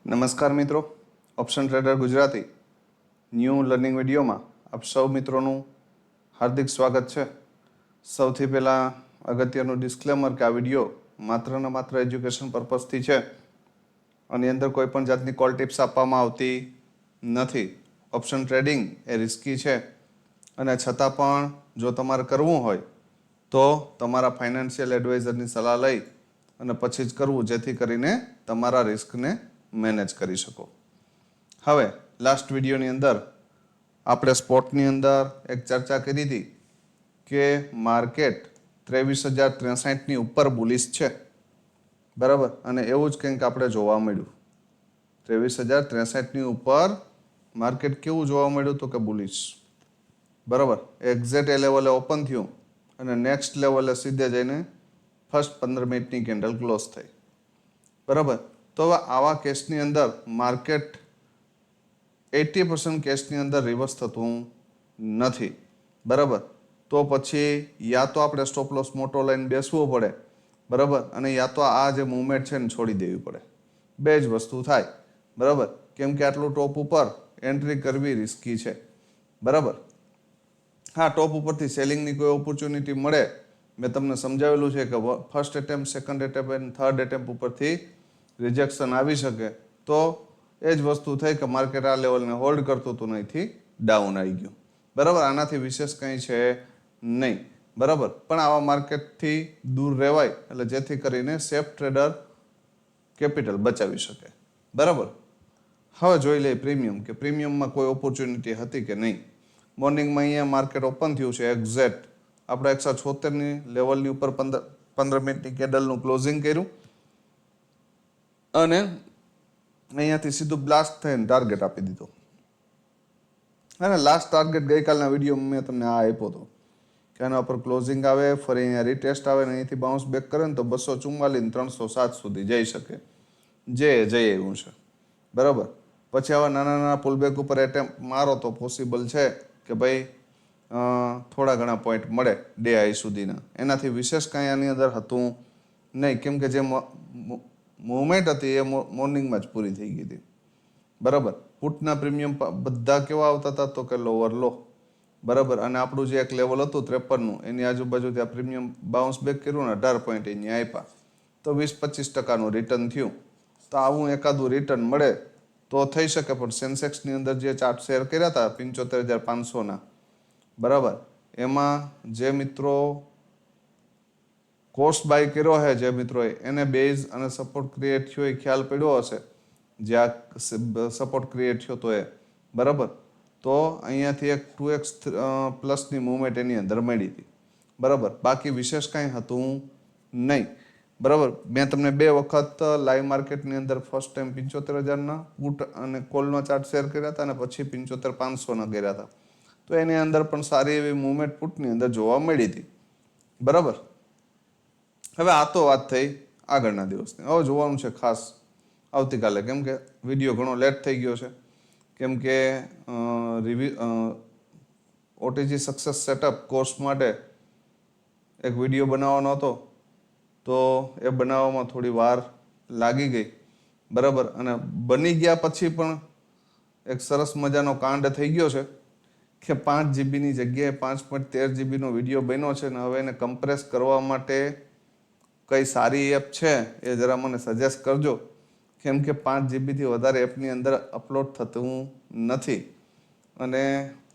નમસ્કાર મિત્રો, option trader Gujarati new learning વિડીયોમાં આપ સૌ મિત્રોનું હાર્દિક સ્વાગત છે. સૌથી પહેલાં અગત્યનું ડિસ્ક્લેમર કે આ વિડીયો માત્ર ને માત્ર એજ્યુકેશન પર્પઝથી છે. આની અંદર કોઈ પણ જાતની કોલ ટિપ્સ આપવામાં આવતી નથી. ઓપ્શન ટ્રેડિંગ એ રિસ્કી છે અને છતાં પણ જો તમારે કરવું હોય તો તમારા ફાઇનાન્શિયલ એડવાઇઝરની સલાહ લઈ અને પછી જ કરવું, જેથી કરીને તમારા રિસ્કને મેનેજ કરી શકો. હવે લાસ્ટ વિડીયોની અંદર આપણે સ્પોટની અંદર એક ચર્ચા કરી હતી કે માર્કેટ 23,063ની ઉપર બુલિશ છે, બરાબર, અને એવું જ કંઈક આપણે જોવા મળ્યું. 23,063ની ઉપર માર્કેટ કેવું જોવા મળ્યું તો કે બુલિશ, બરાબર. એક્ઝેક્ટ એ લેવલે ઓપન થયું અને નેક્સ્ટ લેવલે સીધે જઈને ફર્સ્ટ 15 મિનિટની કેન્ડલ ક્લોઝ થઈ, બરાબર. તો હવે આવા કેસની અંદર માર્કેટ 80% કેસની અંદર રિવર્સ થતું નથી, બરાબર. તો પછી યા તો આપણે સ્ટોપ લોસ મોટો લઈને બેસવું પડે, બરાબર, અને યા તો આ જે મૂવમેન્ટ છે ને છોડી દેવી પડે. બે જ વસ્તુ થાય, બરાબર, કેમ કે આટલું ટોપ ઉપર એન્ટ્રી કરવી રિસ્કી છે, બરાબર. હા, ટોપ ઉપરથી સેલિંગની કોઈ ઓપોર્ચ્યુનિટી મળે, મેં તમને સમજાવેલું છે કે ફર્સ્ટ એટેમ્પ, સેકન્ડ એટેમ્પ અને થર્ડ એટેમ્પ ઉપરથી રિજેક્શન આવી શકે, તો એ જ વસ્તુ થઈ કે માર્કેટ આ લેવલને હોલ્ડ કરતું હતું, અહીંથી ડાઉન આવી ગયું, બરાબર. આનાથી વિશેષ કંઈ છે નહીં, બરાબર. પણ આવા માર્કેટથી દૂર રહેવાય એટલે જેથી કરીને સેફ ટ્રેડર કેપિટલ બચાવી શકે, બરાબર. હવે જોઈ લઈએ પ્રીમિયમ, કે પ્રીમિયમમાં કોઈ ઓપોર્ચ્યુનિટી હતી કે નહીં. મોર્નિંગમાં અહીંયા માર્કેટ ઓપન થયું છે એક્ઝેક્ટ આપણે 176ની લેવલની ઉપર 15 મિનિટની કેન્ડલનું ક્લોઝિંગ કર્યું અને અહીંયાથી સીધું બ્લાસ્ટ થઈને ટાર્ગેટ આપી દીધો. અને લાસ્ટ ટાર્ગેટ ગઈકાલના વિડીયોમાં મેં તમને આ આપ્યો હતો કે આના ઉપર ક્લોઝિંગ આવે, ફરી અહીંયા રીટેસ્ટ આવે ને અહીંથી બાઉન્સ બેક કરે ને તો 244 307 સુધી જઈ શકે, જે જઈ એવું છે, બરાબર. પછી આવા નાના નાના પુલબેક ઉપર એટેમ્પ મારો તો પોસિબલ છે કે ભાઈ થોડા ઘણા પોઈન્ટ મળે ડે હાઈ સુધીના. એનાથી વિશેષ કાંઈ આની અંદર હતું નહીં, કેમ કે જે મૂવમેન્ટ હતી એ મોર્નિંગમાં જ પૂરી થઈ ગઈ હતી, બરાબર. પુટના પ્રીમિયમ બધા કેવા આવતા હતા તો કે લોઅર લો, બરાબર. અને આપણું જે એક લેવલ હતું 53નું, એની આજુબાજુ ત્યાં પ્રીમિયમ બાઉન્સ બેક કર્યું ને 18 પોઈન્ટ અહીંયા આપ્યા, તો 20-25% રિટર્ન થયું. તો આવું એકાદું રિટર્ન મળે તો થઈ શકે, પણ સેન્સેક્સની અંદર જે ચાર્ટ શેર કર્યા હતા 75,500ના, બરાબર, એમાં જે મિત્રો કોર્સ બાય કર્યો છે, જે મિત્રોએ, એને બેઝ અને સપોર્ટ ક્રિએટ થયો એ ખ્યાલ પડ્યો હશે, જે આ સપોર્ટ ક્રિએટ થયો તો એ, બરાબર. તો અહીંયાથી એક 2x પ્લસની મૂવમેન્ટ એની અંદર મળી હતી, બરાબર. બાકી વિશેષ કાંઈ હતું નહીં, બરાબર. મેં તમને 2 વખત લાઈવ માર્કેટની અંદર ફર્સ્ટ ટાઈમ 75,000ના પુટ અને કોલનો ચાર્ટ શેર કર્યા હતા અને પછી 75,500ના કર્યા હતા. તો એની અંદર પણ સારી એવી મૂવમેન્ટ પુટની અંદર જોવા મળી હતી, બરાબર. હવે આ તો વાત થઈ આગળના દિવસની. હવે જોવાનું છે ખાસ આવતીકાલે, કેમ કે વિડીયો ઘણો લેટ થઈ ગયો છે, કેમ કે ઓટીજી સક્સેસ સેટઅપ કોર્સ માટે એક વિડીયો બનાવવાનો હતો, તો એ બનાવવામાં થોડી વાર લાગી ગઈ, બરાબર. અને બની ગયા પછી પણ એક સરસ મજાનો કાંડ થઈ ગયો છે કે 5 જીબીની જગ્યાએ 5.13 જીબીનો વિડીયો બન્યો છે, ને હવે એને કમ્પ્રેસ કરવા માટે કઈ સારી એપ છે એ જરા મને સજેસ્ટ કરજો, કેમ કે 5 જીબીથી વધારે એપની અંદર અપલોડ થતું નથી. અને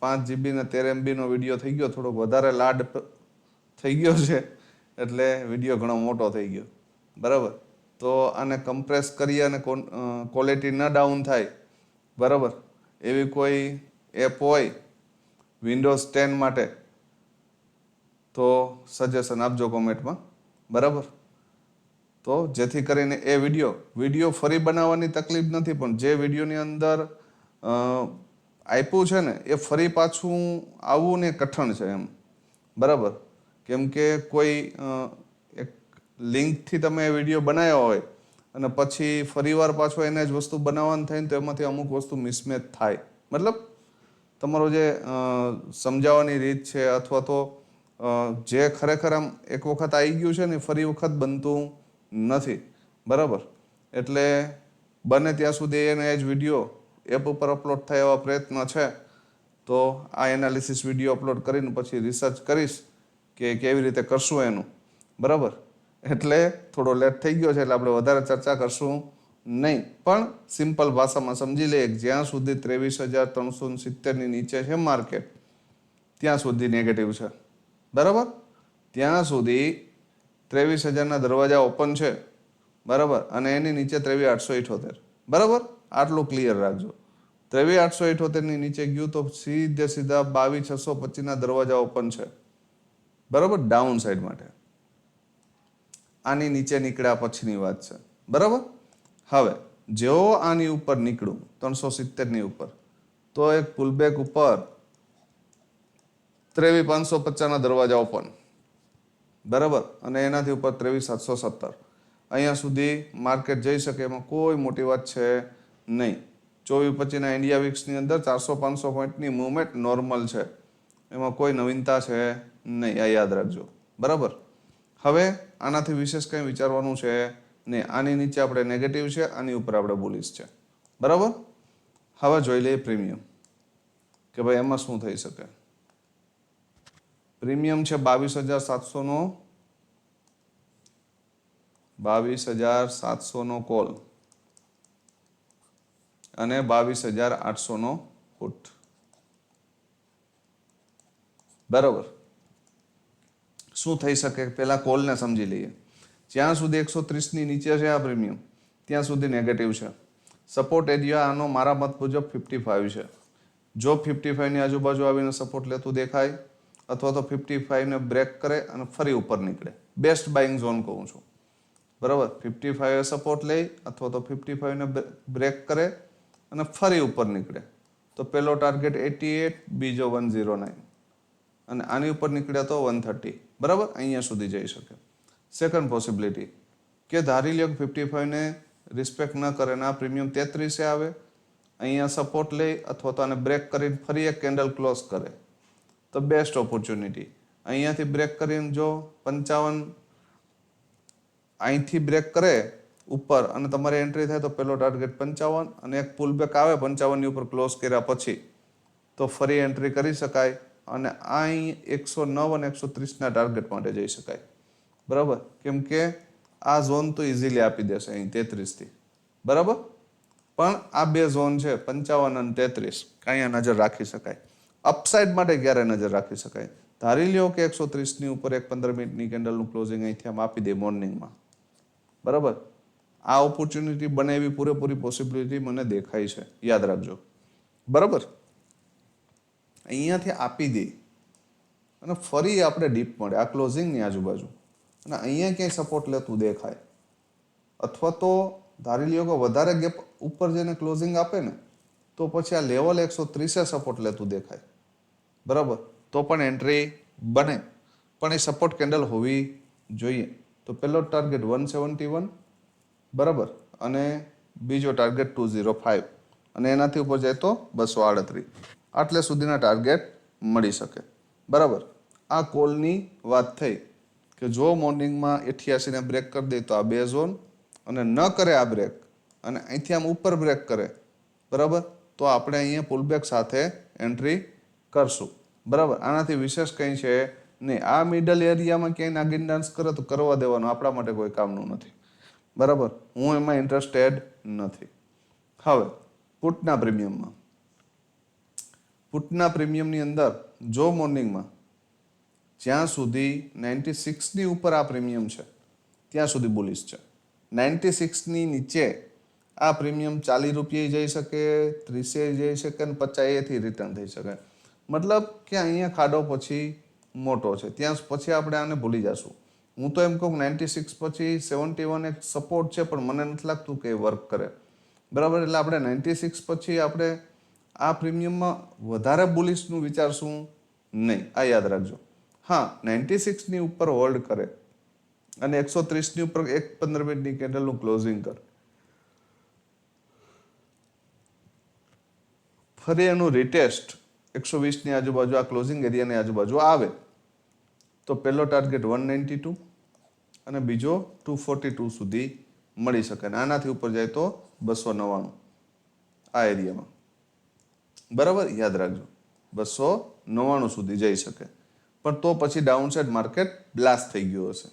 5 જીબી ને 13 MBનો વિડીયો થઈ ગયો, થોડોક વધારે લાડ થઈ ગયો છે, એટલે વિડીયો ઘણો મોટો થઈ ગયો, બરાબર. તો આને કમ્પ્રેસ કરી અને ક્વોલિટી ન ડાઉન થાય, બરાબર, એવી કોઈ એપ હોય વિન્ડોઝ 10 માટે તો સજેશન આપજો કોમેન્ટમાં, બરાબર. તો જેથી કરીને એ વિડીયો ફરી બનાવવાની તકલીફ નથી, પણ જે વિડીયોની અંદર આપ્યું છે ને એ ફરી પાછું આવવું ને કઠણ છે એમ, બરાબર. કેમ કે કોઈ એક લિંકથી તમે એ વિડીયો બનાવ્યો હોય અને પછી ફરીવાર પાછો એને જ વસ્તુ બનાવવાનું થાય ને તો એમાંથી અમુક વસ્તુ મિસમેચ થાય, મતલબ તમારો જે સમજાવવાની રીત છે અથવા તો જે ખરેખર આમ એક વખત આવી ગયું છે ને ફરી વખત બનતું નથી, બરાબર. એટલે બને ત્યાં સુધી એનો એ જ વિડીયો એપ ઉપર અપલોડ થાય એવા પ્રયત્ન છે. તો આ એનાલિસિસ વિડીયો અપલોડ કરીને પછી રિસર્ચ કરીશ કે કેવી રીતે કરશું એનું, બરાબર. એટલે થોડો લેટ થઈ ગયો છે એટલે આપણે વધારે ચર્ચા કરશું નહીં, પણ સિમ્પલ ભાષામાં સમજી લઈએ જ્યાં સુધી 23,370 નીચે છે માર્કેટ ત્યાં સુધી નેગેટિવ છે, બરાબર. ત્યાં સુધી 23,000 દરવાજા ઓપન છે, બરાબર, અને એની નીચે 23,878, બરાબર. આટલું ક્લિયર રાખજો. 23,878 નીચે ગયું તો સીધા 22,625 દરવાજા ઓપન છે, બરાબર, ડાઉન સાઈડ માટે. આની નીચે નીકળ્યા પછીની વાત છે, બરાબર. હવે જેવો આની ઉપર નીકળું 370 ઉપર તો એક પુલબેક ઉપર 23,550 દરવાજા ઓપન, બરાબર, અને એનાથી ઉપર 23,770. અહીંયા સુધી માર્કેટ જઈ શકે એમાં કોઈ મોટી વાત છે નહીં. 24-25 ઇન્ડિયા વીક્સની અંદર 400-500 પોઈન્ટની મૂવમેન્ટ નોર્મલ છે, એમાં કોઈ નવીનતા છે નહીં, આ યાદ રાખજો, બરાબર. હવે આનાથી વિશેષ કંઈ વિચારવાનું છે નહીં. આની નીચે આપણે નેગેટિવ છે, આની ઉપર આપણે બુલિશ છે, બરાબર. હવે જોઈ લઈએ પ્રીમિયમ કે ભાઈ એમાં શું થઈ શકે. પ્રીમિયમ છે 22,700 કોલ અને 22,800 પુટ, બરાબર. શું થઈ શકે પહેલા કોલને સમજી લઈએ. જ્યાં સુધી 130 નીચે છે આ પ્રીમિયમ ત્યાં સુધી નેગેટિવ છે. સપોર્ટ એરિયા આનો મારા મત મુજબ 55 છે. જો 55ની આજુબાજુ આવીને સપોર્ટ લેતું દેખાય અથવા તો 55ને બ્રેક કરે અને ફરી ઉપર નીકળે, બેસ્ટ બાઇંગ ઝોન કહું છું, બરાબર. 55 સપોર્ટ લે અથવા તો 55ને બ્રેક કરે અને ફરી ઉપર નીકળે તો પહેલો ટાર્ગેટ 88, બીજો 109 અને આની ઉપર નીકળ્યા તો 130, બરાબર. અહીંયા સુધી જઈ શકે. સેકન્ડ પોસિબિલિટી કે ધારી લ્યો 55ને રિસ્પેક્ટ ન કરે ને આ પ્રીમિયમ 33 આવે, અહીંયા સપોર્ટ લે અથવા તો આને બ્રેક કરીને ફરી એક કેન્ડલ ક્લોઝ કરે તો બેસ્ટ ઓપોર્ચ્યુનિટી. અહીંયાથી બ્રેક કરીને જો 55 અહીંથી બ્રેક કરે ઉપર અને તમારી એન્ટ્રી થાય તો પહેલો ટાર્ગેટ 55 અને એક પુલબેક આવે 55ની ઉપર ક્લોઝ કર્યા પછી તો ફરી એન્ટ્રી કરી શકાય અને અહીં 109 અને 130ના ટાર્ગેટ માટે જઈ શકાય, બરાબર. કેમ કે આ ઝોન તો ઇઝીલી આપી દેશે અહીં 33થી, બરાબર. પણ આ બે ઝોન છે 55 અને 33, અહીંયા નજર રાખી શકાય. અપસાઇડ માટે ક્યારે નજર રાખી શકાય? ધારી લ્યો કે 130ની ઉપર એક 15 મિનિટની કેન્ડલનું ક્લોઝિંગ અહીંથી આમ આપી દે મોર્નિંગમાં, બરાબર. આ ઓપોર્ચ્યુનિટી બને એવી પૂરેપૂરી પોસિબિલિટી મને દેખાય છે, યાદ રાખજો, બરાબર. અહીંયાથી આપી દે અને ફરી આપણે ડીપ મળે આ ક્લોઝિંગની આજુબાજુ અને અહીંયા ક્યાંય સપોર્ટ લેતું દેખાય અથવા તો ધારી લ્યો કે વધારે ગેપ ઉપર જઈને ક્લોઝિંગ આપે ને તો પછી આ લેવલ 130 સપોર્ટ લેતું દેખાય, બરાબર. તો પણ એન્ટ્રી બને, પણ એ સપોર્ટ કેન્ડલ હોવી જોઈએ. તો પહેલો ટાર્ગેટ 171, બરાબર, અને બીજો ટાર્ગેટ 205 અને એનાથી ઉપર જાય તો 238. આટલે સુધીના ટાર્ગેટ મળી શકે, બરાબર. આ કોલની વાત થઈ કે જો મોર્નિંગમાં 88ને બ્રેક કરી દે તો આ બે ઝોન અને ન કરે આ બ્રેક અને અહીંથી આમ ઉપર બ્રેક કરે, બરાબર, તો આપણે અહીંયા પુલબેક સાથે એન્ટ્રી કરશું, બરાબર. આનાથી વિશેષ કંઈ છે નહીં. આ મિડલ એરિયામાં ક્યાંય નાગિન ડાન્સ કરે તો કરવા દેવાનું, આપણા માટે કોઈ કામનું નથી, બરાબર. હું એમાં ઇન્ટરેસ્ટેડ નથી. હવે પુટના પ્રીમિયમમાં, પુટના પ્રીમિયમની અંદર જો મોર્નિંગમાં જ્યાં સુધી 96ની ઉપર આ પ્રીમિયમ છે ત્યાં સુધી બુલિશ છે. 96ની નીચે આ પ્રીમિયમ 40 રૂપિયે જઈ શકે, 30 જઈ શકે અને 50થી રિટર્ન થઈ શકે. મતલબ કે અહીંયા ખાડો પછી મોટો છે, ત્યાં પછી આપણે આને ભૂલી જશું. હું તો એમ કહું 96 પછી 71 એક સપોર્ટ છે પણ મને નથી લાગતું કે વર્ક કરે, બરાબર. એટલે આપણે 96 પછી આપણે આ પ્રીમિયમમાં વધારે બુલિશનું વિચારશું નહીં, આ યાદ રાખજો. હા, 96ની ઉપર હોલ્ડ કરે અને 130ની ઉપર એક 15 મિનિટની કેન્ડલનું ક્લોઝિંગ કરે, ફરી એનું રિટેસ્ટ 120ની આજુબાજુ આ ક્લોઝિંગ એરિયાની આજુબાજુ આવે તો પહેલો ટાર્ગેટ 192 અને બીજો 242 સુધી મળી શકે. અને આનાથી ઉપર જાય તો 299 આ એરિયામાં. બરાબર, યાદ રાખજો 299 સુધી જઈ શકે. પણ તો પછી ડાઉનસાઇડ માર્કેટ બ્લાસ્ટ થઈ ગયો હશે.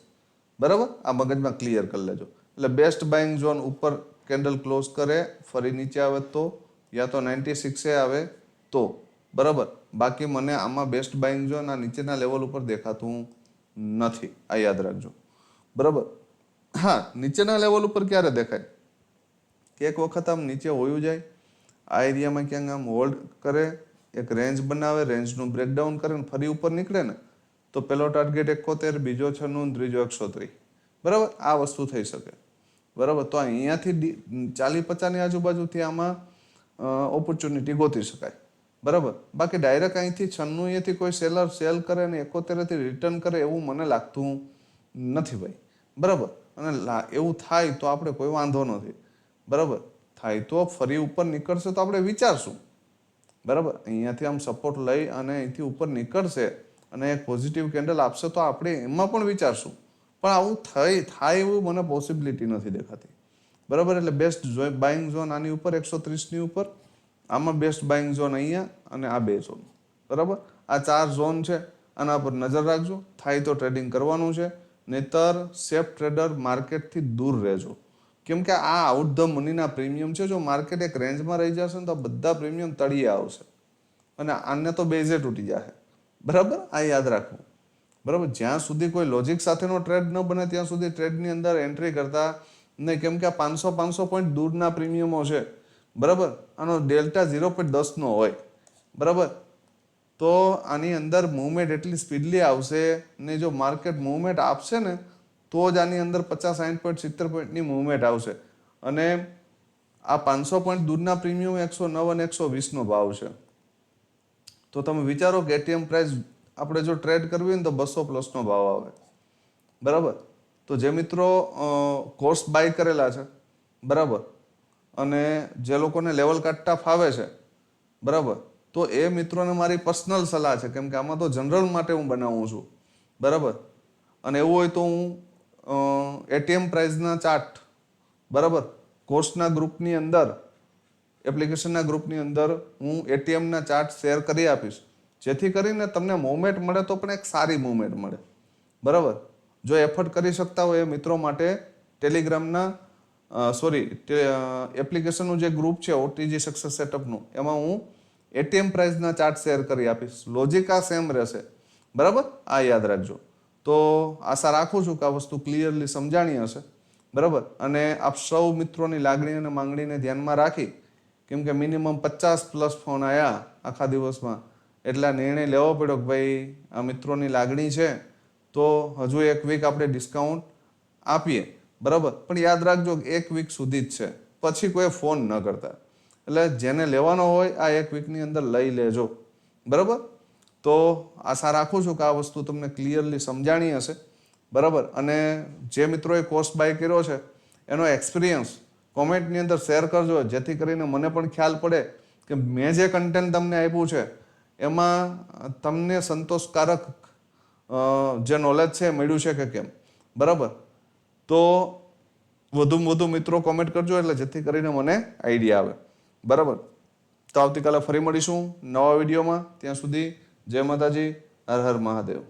બરાબર, આ મગજમાં ક્લિયર કરી લેજો. એટલે બેસ્ટ બાઇંગ ઝોન ઉપર કેન્ડલ ક્લોઝ કરે, ફરી નીચે આવે તો, યા તો 96 આવે તો. બરાબર, બાકી મને આમાં બેસ્ટ બાઇંગ ઝોન આ નીચેના લેવલ ઉપર દેખાતું નથી. આ યાદ રાખજો. બરાબર, હા, નીચેના લેવલ ઉપર ક્યારે દેખાય કે એક વખત આમ નીચે હોયું જાય, આ એરિયામાં ક્યાંક આમ હોલ્ડ કરે, એક રેન્જ બનાવે, રેન્જનું બ્રેકડાઉન કરે ને ફરી ઉપર નીકળે ને તો પેલો ટાર્ગેટ 71, બીજો 96, ત્રીજો 130. બરાબર, આ વસ્તુ થઈ શકે. બરાબર, તો અહીંયાથી 40-50 ની આજુબાજુથી આમાં ઓપોર્ચ્યુનિટી ગોતી શકાય. બરાબર, બાકી ડાયરેક્ટ અહીંથી 96 થી કોઈ સેલર સેલ કરે ને 71 થી રિટર્ન કરે એવું મને લાગતું નથી ભાઈ. બરાબર, અને એવું થાય તો આપણે કોઈ વાંધો નથી. બરાબર, થાય તો ફરી ઉપર નીકળશે તો આપણે વિચારશું. બરાબર, અહીંયાથી આમ સપોર્ટ લઈ અને અહીંથી ઉપર નીકળશે અને એક પોઝિટિવ કેન્ડલ આપશે તો આપણે એમાં પણ વિચારશું. પણ આવું થાય એવું મને પોસિબિલિટી નથી દેખાતી. બરાબર, એટલે બેસ્ટ બાઇંગ ઝોન આની ઉપર 130 ની ઉપર, આમાં બેસ્ટ બાઇંગ ઝોન અહીંયા અને આ 2 ઝોન. બરાબર, આ 4 ઝોન છે, આના પર નજર રાખજો. થાય તો ટ્રેડિંગ કરવાનું છે, નહીતર સેફ ટ્રેડર માર્કેટથી દૂર રહેજો. કેમ કે આ આઉટ ધ મનીના પ્રીમિયમ છે. જો માર્કેટ એક રેન્જમાં રહી જશે ને તો બધા પ્રીમિયમ તળિયે આવશે અને આને તો બેઝે તૂટી જશે. બરાબર, આ યાદ રાખવું. બરાબર, જ્યાં સુધી કોઈ લોજિક સાથેનો ટ્રેડ ન બને ત્યાં સુધી ટ્રેડની અંદર એન્ટ્રી કરતા નહીં. કેમ કે આ 500 પોઈન્ટ દૂરના પ્રીમિયમો છે. બરાબર, આનો ડેલ્ટા 0.10 નો હોય. બરાબર, તો આની અંદર મૂવમેન્ટ એટલી સ્પીડલી આવશે ને જો માર્કેટ મૂવમેન્ટ આપશે ને તો જ આની અંદર 50-60 પોઈન્ટ 70 પોઈન્ટની મૂવમેન્ટ આવશે. અને આ 500 પોઈન્ટ દૂરના પ્રીમિયમ 109 અને 120 નો ભાવ છે. તો તમે વિચારો કે એટીએમ પ્રાઇસ આપણે જો ટ્રેડ કરવી હોય ને તો 200+ નો ભાવ આવે. બરાબર, તો જે મિત્રો કોર્સ બાય કરેલા છે, બરાબર, અને જે લોકોને લેવલ કાઢતા ફાવે છે, બરાબર, તો એ મિત્રોને મારી પર્સનલ સલાહ છે. કેમ કે આમાં તો જનરલ માટે હું બનાવું છું. બરાબર, અને એવું હોય તો હું એટીએમ પ્રાઇસના ચાર્ટ, બરાબર, કોર્સના ગ્રુપની અંદર, એપ્લિકેશનના ગ્રુપની અંદર હું એટીએમના ચાર્ટ શેર કરી આપીશ, જેથી કરીને તમને મૂવમેન્ટ મળે તો પણ એક સારી મૂવમેન્ટ મળે. બરાબર, જો એફર્ટ કરી શકતા હોય એ મિત્રો માટે ટેલિગ્રામના એપ્લિકેશનનું જે ગ્રુપ છે ઓટીજી સક્સેસ સેટઅપનું, એમાં હું એટીએમ પ્રાઇસના ચાર્ટ શેર કરી આપીશ. લોજિક આ સેમ રહેશે. બરાબર, આ યાદ રાખજો. તો આશા રાખું છું કે આ વસ્તુ ક્લિયરલી સમજાણી હશે. બરાબર, અને આપ સૌ મિત્રોની લાગણી અને માંગણીને ધ્યાનમાં રાખી, કેમ કે મિનિમમ 50+ ફોન આવ્યા આખા દિવસમાં, એટલે નિર્ણય લેવો પડ્યો કે ભાઈ આ મિત્રોની લાગણી છે તો હજુ 1 વીક આપણે ડિસ્કાઉન્ટ આપીએ. બરાબર, પણ યાદ રાખજો કે 1 વીક સુધી જ છે, પછી કોઈ ફોન ન કરતા. એટલે જેને લેવાનો હોય આ 1 વીકની અંદર લઈ લેજો. બરાબર, તો આશા રાખું છું કે આ વસ્તુ તમને ક્લિયરલી સમજાણી હશે. બરાબર, અને જે મિત્રોએ કોર્સ બાય કર્યો છે એનો એક્સપિરિયન્સ કોમેન્ટની અંદર શેર કરજો, જેથી કરીને મને પણ ખ્યાલ પડે કે મેં જે કન્ટેન્ટ તમને આપ્યું છે એમાં તમને સંતોષકારક જે નોલેજ છે એ મળ્યું છે કે કેમ. બરાબર, તો વધુમાં વધુ મિત્રો કોમેન્ટ કરજો એટલે જેથી કરીને મને આઈડિયા આવે. બરાબર, તો આવતીકાલે ફરી મળીશું નવા વિડીયોમાં. ત્યાં સુધી જય માતાજી, હર હર મહાદેવ.